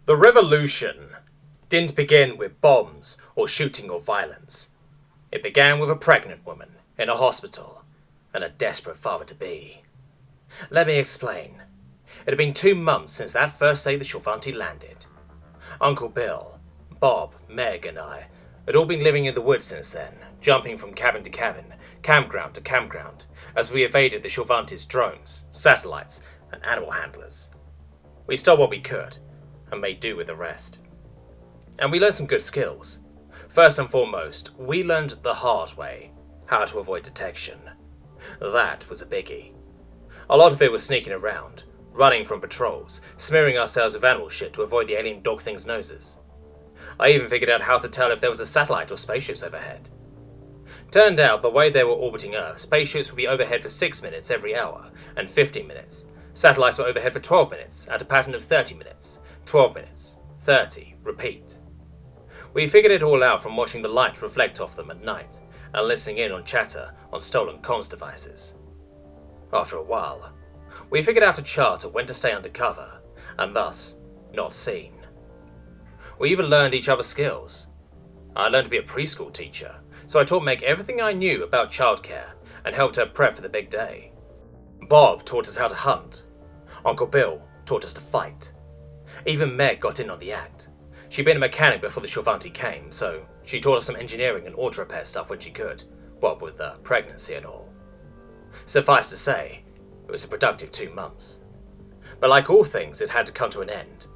The revolution didn't begin with bombs or shooting or violence. It began with a pregnant woman in a hospital and a desperate father-to-be. Let me explain. It had been 2 months since that first day the Shovanti landed. Uncle Bill, Bob, Meg and I had all been living in the woods since then, jumping from cabin to cabin, campground to campground, as we evaded the Shovanti's drones, satellites and animal handlers. We stole what we could and made do with the rest. And we learned some good skills. First and foremost, we learned the hard way how to avoid detection. That was a biggie. A lot of it was sneaking around, running from patrols, smearing ourselves with animal shit to avoid the alien dog thing's noses. I even figured out how to tell if there was a satellite or spaceships overhead. Turned out the way they were orbiting Earth, spaceships would be overhead for 6 minutes every hour, and 15 minutes. Satellites were overhead for 12 minutes, at a pattern of 30 minutes, 12 minutes, 30, repeat. We figured it all out from watching the light reflect off them at night, and listening in on chatter on stolen comms devices. After a while, we figured out a chart of when to stay undercover, and thus, not seen. We even learned each other's skills. I learned to be a preschool teacher, so I taught Meg everything I knew about childcare and helped her prep for the big day. Bob taught us how to hunt. Uncle Bill taught us to fight. Even Meg got in on the act. She'd been a mechanic before the Shovanti came, so she taught us some engineering and auto repair stuff when she could, what with the pregnancy and all. Suffice to say, it was a productive 2 months. But like all things, it had to come to an end.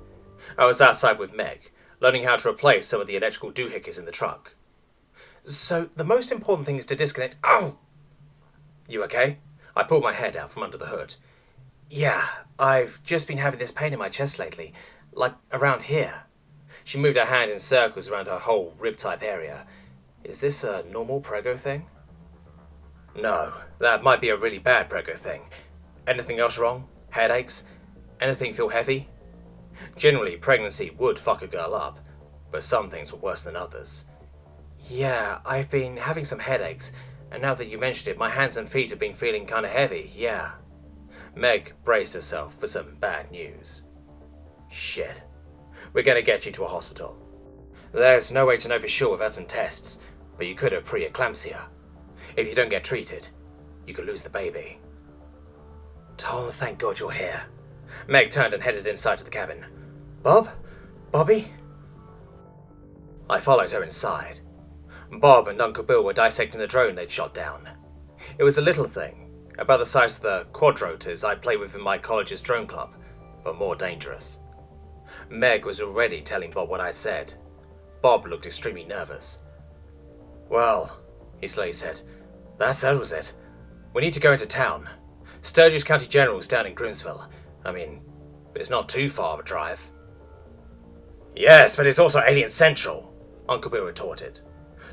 I was outside with Meg, learning how to replace some of the electrical doohickeys in the truck. So the most important thing is to disconnect. Oh! You okay? I pulled my head out from under the hood. Yeah, I've just been having this pain in my chest lately, like around here. She moved her hand in circles around her whole rib-type area. Is this a normal prego thing? No, that might be a really bad prego thing. Anything else wrong? Headaches? Anything feel heavy? Generally, pregnancy would fuck a girl up, but some things were worse than others. Yeah, I've been having some headaches, and now that you mentioned it, my hands and feet have been feeling kinda heavy, yeah. Meg braced herself for some bad news. Shit. We're gonna get you to a hospital. There's no way to know for sure without some tests, but you could have preeclampsia. If you don't get treated, you could lose the baby. Oh, thank God you're here. Meg turned and headed inside to the cabin. Bob? Bobby? I followed her inside. Bob and Uncle Bill were dissecting the drone they'd shot down. It was a little thing, about the size of the quadrotors I play with in my college's drone club, but more dangerous. Meg was already telling Bob what I'd said. Bob looked extremely nervous. Well, he slowly said, that settles it. We need to go into town. Sturgis County General's down in Grimsville. I mean, it's not too far of a drive. Yes, but it's also Alien Central, Uncle Bill retorted.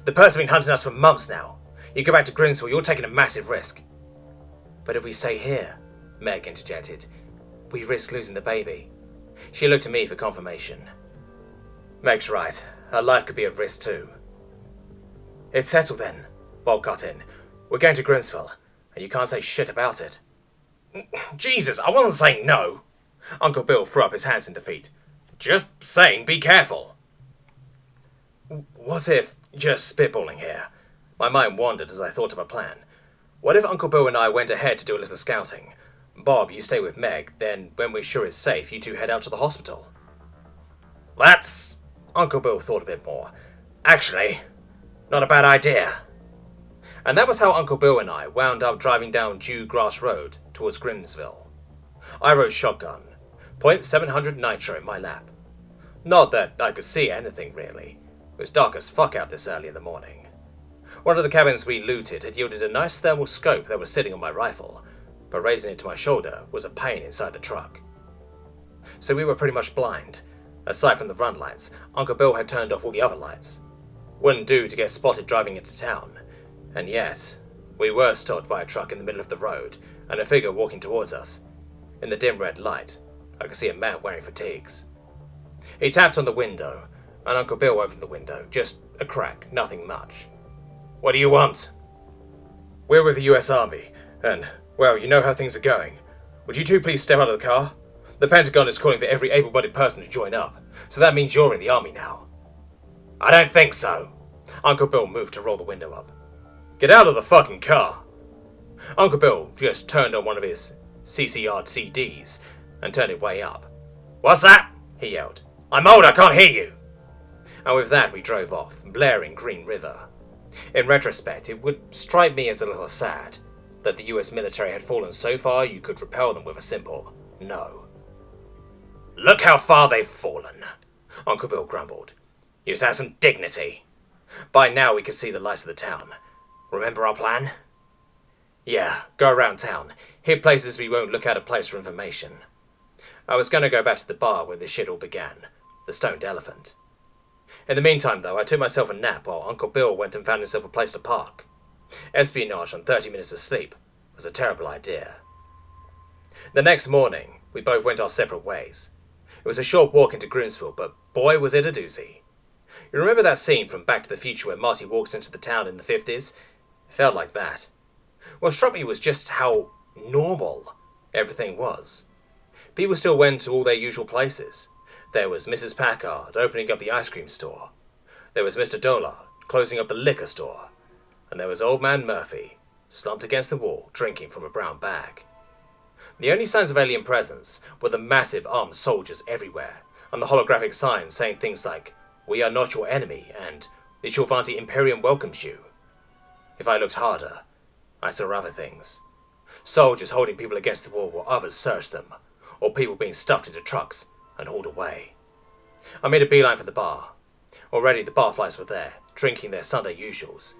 The person been hunting us for months now. You go back to Grimsville, you're taking a massive risk. But if we stay here, Meg interjected, we risk losing the baby. She looked at me for confirmation. Meg's right. Her life could be at risk too. It's settled then, Bob cut in. We're going to Grimsville, and you can't say shit about it. Jesus, I wasn't saying no. Uncle Bill threw up his hands in defeat. Just saying be careful. What if, just spitballing here, my mind wandered as I thought of a plan. What if Uncle Bill and I went ahead to do a little scouting? Bob, you stay with Meg, then when we're sure it's safe, you two head out to the hospital. That's... Uncle Bill thought a bit more. Actually, not a bad idea. And that was how Uncle Bill and I wound up driving down Dew Grass Road towards Grimsville. I rode shotgun, .700 nitro in my lap. Not that I could see anything really. It was dark as fuck out this early in the morning. One of the cabins we looted had yielded a nice thermal scope that was sitting on my rifle, but raising it to my shoulder was a pain inside the truck. So we were pretty much blind. Aside from the run lights, Uncle Bill had turned off all the other lights. Wouldn't do to get spotted driving into town. And yet, we were stopped by a truck in the middle of the road, and a figure walking towards us. In the dim red light, I could see a man wearing fatigues. He tapped on the window, and Uncle Bill opened the window, just a crack, nothing much. What do you want? We're with the US Army, and, well, you know how things are going. Would you two please step out of the car? The Pentagon is calling for every able-bodied person to join up, so that means you're in the army now. I don't think so. Uncle Bill moved to roll the window up. Get out of the fucking car. Uncle Bill just turned on one of his CCR CDs and turned it way up. What's that? He yelled. I'm old, I can't hear you. And with that we drove off, blaring Green River. In retrospect, it would strike me as a little sad that the US military had fallen so far you could repel them with a simple no. Look how far they've fallen, Uncle Bill grumbled. You have some dignity. By now we could see the lights of the town. Remember our plan? Yeah, go around town, hit places we won't look out of place for information. I was going to go back to the bar where this shit all began, the Stoned Elephant. In the meantime, though, I took myself a nap while Uncle Bill went and found himself a place to park. Espionage on 30 minutes of sleep was a terrible idea. The next morning, we both went our separate ways. It was a short walk into Groomsville, but boy was it a doozy. You remember that scene from Back to the Future where Marty walks into the town in the 50s? It felt like that. What struck me was just how normal everything was. People still went to all their usual places. There was Mrs. Packard opening up the ice cream store. There was Mr. Dollard closing up the liquor store. And there was Old Man Murphy, slumped against the wall, drinking from a brown bag. The only signs of alien presence were the massive armed soldiers everywhere, and the holographic signs saying things like, "We are not your enemy," and "The Chilvanti Imperium welcomes you." If I looked harder, I saw other things. Soldiers holding people against the wall while others searched them, or people being stuffed into trucks and hauled away. I made a beeline for the bar. Already the barflies were there, drinking their Sunday usuals.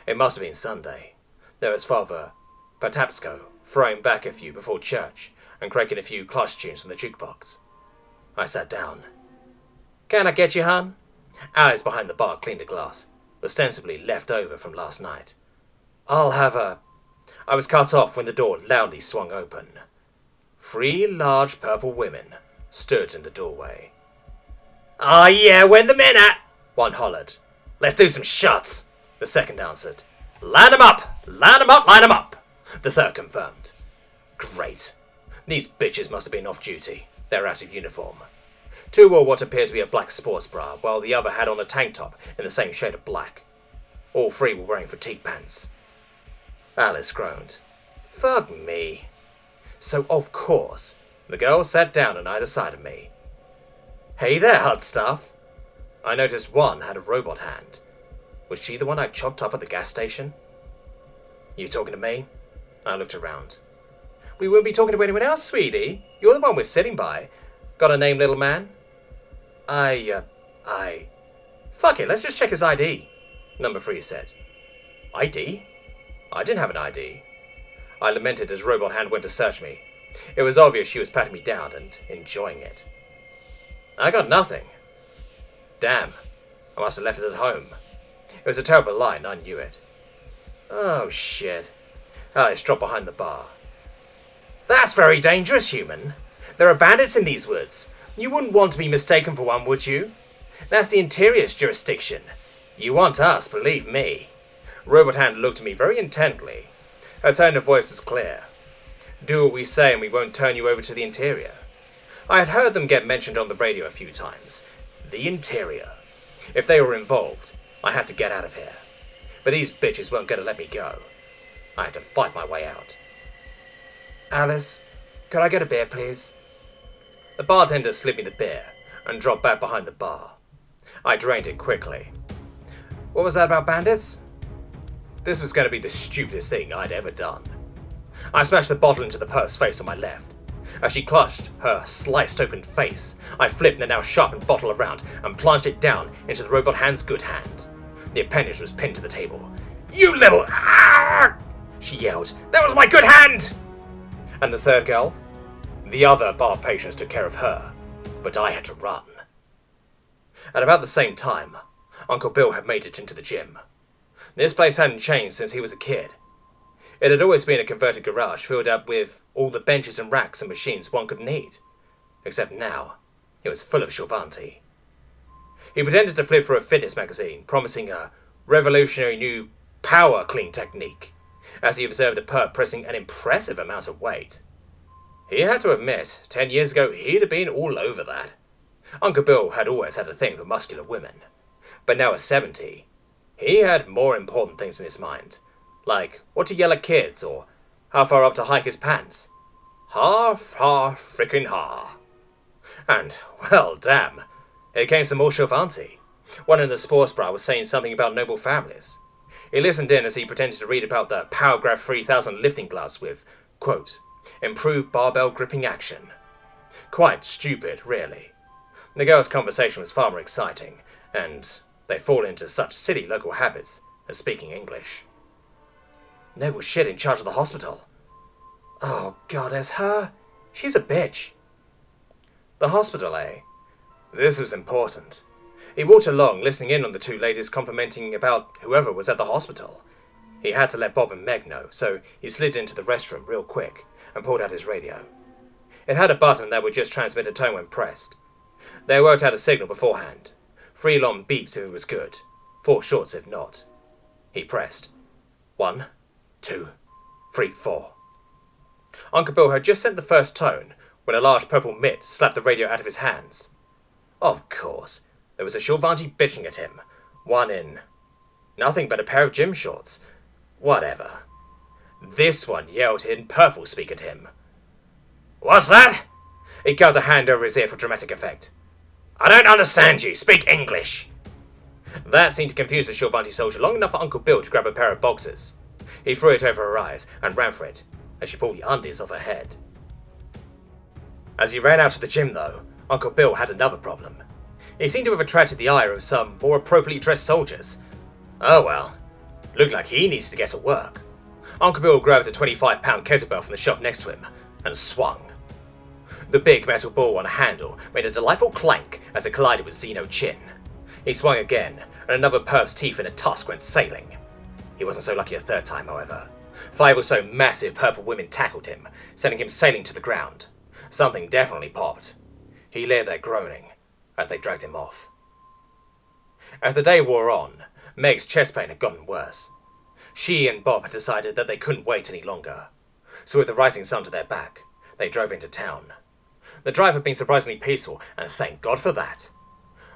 It must have been Sunday. There was Father Patapsco throwing back a few before church and cranking a few clutch tunes from the jukebox. I sat down. "Can I get you, hon?" Alice behind the bar cleaned a glass, ostensibly left over from last night. "I'll have a..." I was cut off when the door loudly swung open. 3 large purple women stood in the doorway. "Ah, yeah, when the men at..." one hollered. "Let's do some shots," the second answered. "Line 'em up! Line 'em up! Line 'em up!" the third confirmed. Great. These bitches must have been off duty. They're out of uniform. 2 wore what appeared to be a black sports bra, while the other had on a tank top in the same shade of black. All 3 were wearing fatigue pants. Alice groaned. Fuck me. So, of course, the girls sat down on either side of me. "Hey there, hot stuff." I noticed one had a robot hand. Was she the one I chopped up at the gas station? "You talking to me?" I looked around. "We wouldn't be talking to anyone else, sweetie. You're the one we're sitting by. Got a name, little man?" Fuck it, let's just check his ID, Number 3 said. ID? I didn't have an ID. I lamented as Robot Hand went to search me. It was obvious she was patting me down and enjoying it. "I got nothing." Damn, I must have left it at home. It was a terrible lie and I knew it. Oh shit. Alice dropped behind the bar. "That's very dangerous, human. There are bandits in these woods. You wouldn't want to be mistaken for one, would you? That's the Interior's jurisdiction. You want us, believe me." Robot Hand looked at me very intently. Her tone of voice was clear. "Do what we say and we won't turn you over to the Interior." I had heard them get mentioned on the radio a few times. The Interior. If they were involved, I had to get out of here. But these bitches weren't going to let me go. I had to fight my way out. "Alice, could I get a beer, please?" The bartender slipped me the beer and dropped back behind the bar. I drained it quickly. What was that about bandits? This was going to be the stupidest thing I'd ever done. I smashed the bottle into the perv's face on my left. As she clutched her sliced open face, I flipped the now sharpened bottle around and plunged it down into the Robot Hand's good hand. The appendage was pinned to the table. "You little..." she yelled. "That was my good hand!" And the third girl? The other bar patients took care of her, but I had to run. At about the same time, Uncle Bill had made it into the gym. This place hadn't changed since he was a kid. It had always been a converted garage filled up with all the benches and racks and machines one could need. Except now, it was full of Chilvanti. He pretended to flip through a fitness magazine, promising a revolutionary new power clean technique, as he observed a perp pressing an impressive amount of weight. He had to admit, 10 years ago he'd have been all over that. Uncle Bill had always had a thing for muscular women. But now at 70, he had more important things in his mind. Like what to yell at kids, or how far up to hike his pants. Ha, frickin' ha. And, well, damn, here came some more Chauvanti. One in the sports bra was saying something about noble families. He listened in as he pretended to read about the Paragraph 3000 lifting class with, quote, improved barbell gripping action. Quite stupid, really. The girls' conversation was far more exciting, and they fall into such silly local habits as speaking English. Noble shit in charge of the hospital. Oh, God, as her? She's a bitch. The hospital, eh? This was important. He walked along, listening in on the two ladies complimenting about whoever was at the hospital. He had to let Bob and Meg know, so he slid into the restroom real quick and pulled out his radio. It had a button that would just transmit a tone when pressed. They worked out a signal beforehand. 3 long beeps if it was good, 4 shorts if not. He pressed. 1, 2, 3, 4. Uncle Bill had just sent the first tone when a large purple mitt slapped the radio out of his hands. Of course, there was a Chauvanti bitching at him. One in nothing but a pair of gym shorts. Whatever. This one yelled in purple speak at him. What's that? He got a hand over his ear for dramatic effect. I don't understand you. Speak English. That seemed to confuse the Chauvanti soldier long enough for Uncle Bill to grab a pair of boxers. He threw it over her eyes and ran for it as she pulled the undies off her head. As he ran out of the gym, though, Uncle Bill had another problem. He seemed to have attracted the ire of some more appropriately dressed soldiers. Oh well, looked like he needed to get to work. Uncle Bill grabbed a 25-pound kettlebell from the shelf next to him and swung. The big metal ball on a handle made a delightful clank as it collided with Zeno's chin. He swung again, and another perp's teeth in a tusk went sailing. He wasn't so lucky a third time, however. 5 or so massive purple women tackled him, sending him sailing to the ground. Something definitely popped. He lay there groaning as they dragged him off. As the day wore on, Meg's chest pain had gotten worse. She and Bob had decided that they couldn't wait any longer. So with the rising sun to their back, they drove into town. The drive had been surprisingly peaceful, and thank God for that.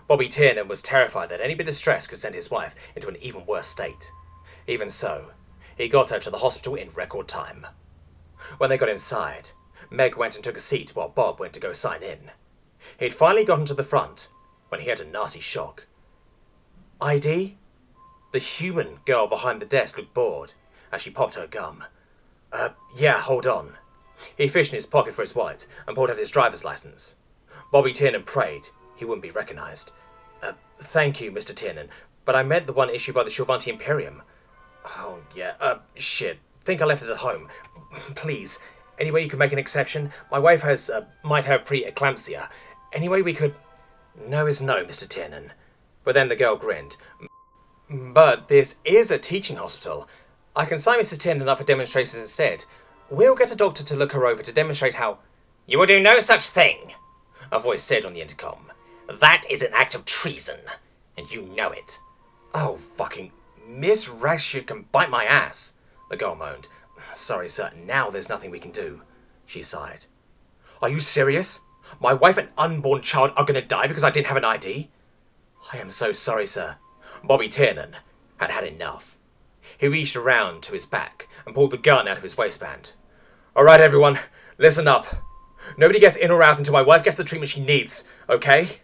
Bobby Tiernan was terrified that any bit of stress could send his wife into an even worse state. Even so, he got her to the hospital in record time. When they got inside, Meg went and took a seat while Bob went to go sign in. He'd finally gotten to the front when he had a nasty shock. ID? The human girl behind the desk looked bored as she popped her gum. Yeah, hold on. He fished in his pocket for his wallet and pulled out his driver's license. Bobby Tiernan prayed he wouldn't be recognized. Thank you, Mr. Tiernan, but I meant the one issued by the Chauvanti Imperium. Oh, yeah, shit. Think I left it at home. Please, any way you could make an exception? My wife might have preeclampsia. Any way we could... No is no, Mr. Tiernan. But then the girl grinned. But this is a teaching hospital. I can sign Mrs. Tiernan up for demonstrations instead. We'll get a doctor to look her over to demonstrate how... You will do no such thing, a voice said on the intercom. That is an act of treason, and you know it. Oh, fucking... Miss Rashid can bite my ass, the girl moaned. Sorry, sir, now there's nothing we can do, she sighed. Are you serious? My wife and unborn child are going to die because I didn't have an ID? I am so sorry, sir. Bobby Tiernan had had enough. He reached around to his back and pulled the gun out of his waistband. All right, everyone, listen up. Nobody gets in or out until my wife gets the treatment she needs, okay?